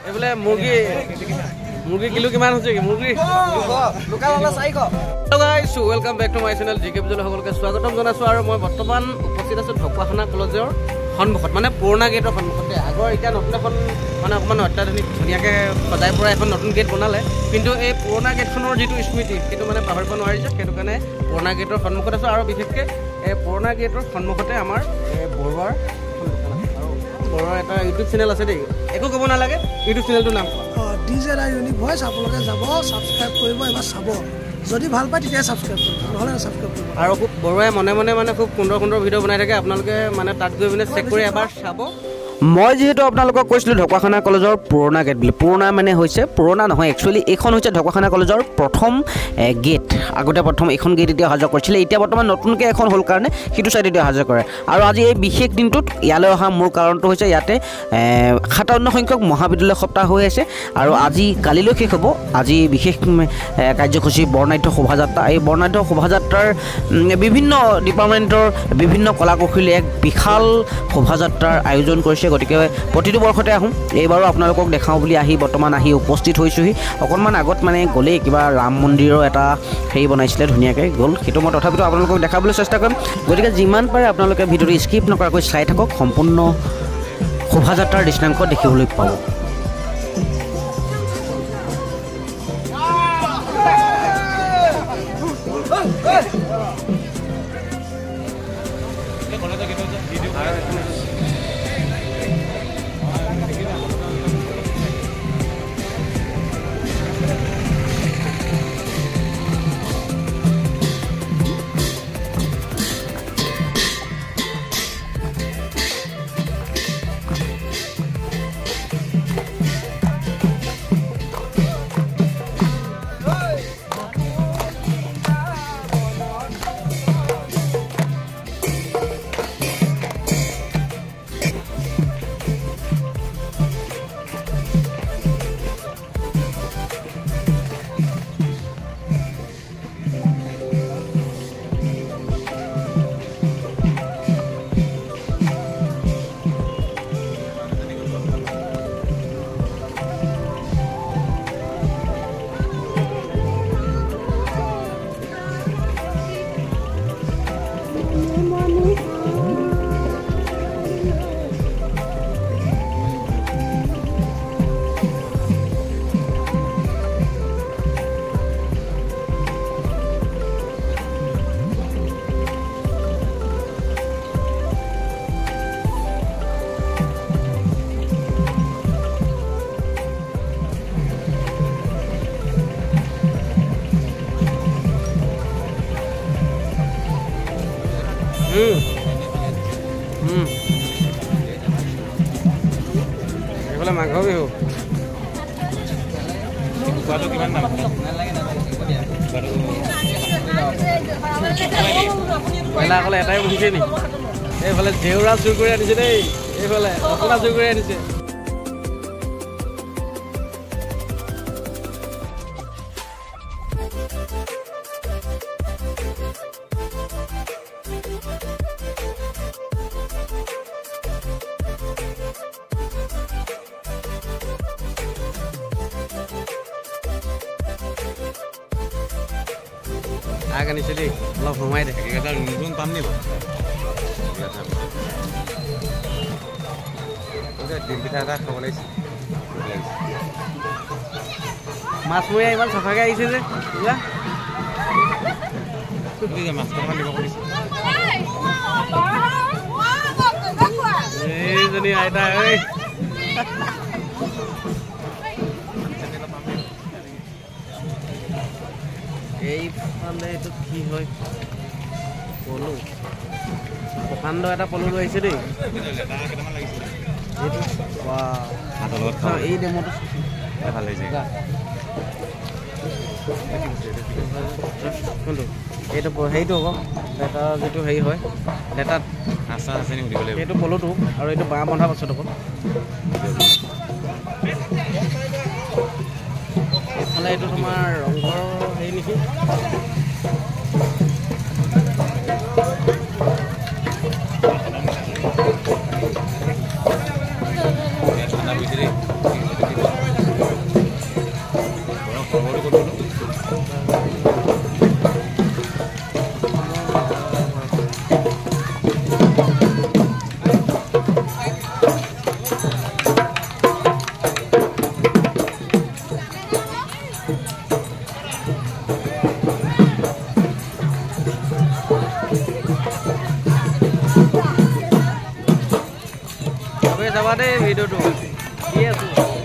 এইফালে মুৰ্গী কিলো কিমান হৈছে কি মুৰ্গী লোকেল হলে 400 hello guys welcome back to my channel জিকে বিজয় সকলকে স্বাগতম জনাইছো আৰু মই বৰ্তমান উপস্থিত আছো ঢকুৱাখানা কলেজৰ সন্মুখত মানে পুৰণা গেটৰ সন্মুখতে আগৰ এতিয়া নতুন এখন মানে অকমান অত্যাধুনিক ধুনীয়াকৈ সজাই পৰা এখন নতুন গেট বনালে কিন্তু এই পুৰণা গেটখনৰ যিটো স্মৃতি সেইটো মানে পাহৰিব নোৱাৰিছে সেইটো কাৰণে পুৰণা গেটৰ সন্মুখত আছো আৰু বিশেষকৈ এই পুৰণা গেটৰ সন্মুখতে আমাৰ বৰুৱাৰ বৰুৱাৰ এটা ইউটিউব চেনেল আছে দেই একো ক'ব নালাগে ইউটিউব চেনেলটোৰ নাম ডিজে ইউনিক ভইচ আপোনালোকে যাব সাবস্ক্ৰাইব কৰিব এবাৰ চাব যদি ভাল পায় তেতিয়া সাবস্ক্ৰাইব কৰিব নহলে সাবস্ক্ৰাইব কৰিব আৰু খুব বৰুৱাই মনে মনে মানে খুব সুন্দৰ ভিডিঅ' বনাই থাকে আপোনালোকে মানে তাত গৈ পিনে চেক কৰি এবাৰ চাব মই যেহেতু আপোনালোকক কৈছিলোঁ ঢকুৱাখানা কলেজৰ পুৰণা গেট বুলি পুৰণা মানে হৈছে পুৰণা নহয় একচুৱেলি এইখন হৈছে ঢকুৱাখানা কলেজৰ প্ৰথম গেট আগতে প্ৰথম এইখন গেট এতিয়া অহা যোৱা কৰিছিলে এতিয়া বৰ্তমান নতুনকৈ এখন হ'ল কাৰণে সিটো ছাইডেদি অহা যোৱা কৰে আৰু আজি এই বিশেষ দিনটোত ইয়ালৈ অহা মূল কাৰণটো হৈছে ইয়াতে 57 সংখ্যক মহাবিদ্যালয় সপ্তাহ হৈ আছে আৰু আজি কালিলৈ শেষ হ'ব আজি বিশেষ কাৰ্যসূচী বৰ্ণাঢ্য শোভাযাত্ৰা এই বৰ্ণাঢ্য শোভাযাত্ৰাৰ বিভিন্ন ডিপাৰ্টমেণ্টৰ বিভিন্ন কলা কৌশলী এক বিশাল শোভাযাত্ৰাৰ আয়োজন কৰিছে গতিকে প্ৰতিটো বৰ্ষতে আহোঁ এইবাৰো আপোনালোকক দেখাওঁ বুলি বৰ্তমান আহি উপস্থিত হৈছোহি অকণমান আগত মানে গ'লেই কিবা ৰাম মন্দিৰৰ এটা হেৰি বনাইছিলে ধুনীয়াকৈ গ'ল সেইটো মই তথাপিতো আপোনালোকক দেখাবলৈ চেষ্টা কৰিম গতিকে যিমান পাৰে আপোনালোকে ভিডিঅ'টো স্কিপ নকৰাকৈ চাই থাকক সম্পূৰ্ণ শোভাযাত্ৰাৰ দৃশ্যাংশ দেখিবলৈ পাব এইফালে মাঘ বিহু পইলা অকলে এটাই বহিছে নি এইফালে জেউৰা চুৰ কৰি আনিছে দেই এইফালে অকলা চুৰ কৰি আনিছে আগ আনিছে দেই অলপ সোমাই দে নতুন পাম নি ডিম পিঠা এটা খাব লাগিছে মাছমৰীয়া ইমান চাফাকৈ আহিছে যে এইজনী আইতা ঐ এইফালে এইটো কি হয় পলু প্ৰকাণ্ড এটা পলু লৈ আহিছে দেই এই ডেমোটো ভাল হৈছে কোনটো এইটো হেৰিটো আকৌ এটা যিটো হেৰি হয় লেটাত আচা আছে নি সুধিব লাগিব সেইটো পলুটো আৰু এইটো বাঁহ বন্ধা পাছত আকৌ এইফালে এইটো তোমাৰ ৰংঘৰ হেৰি নেকি চাবা দেই ভিডিঅ'টো দি আছোঁ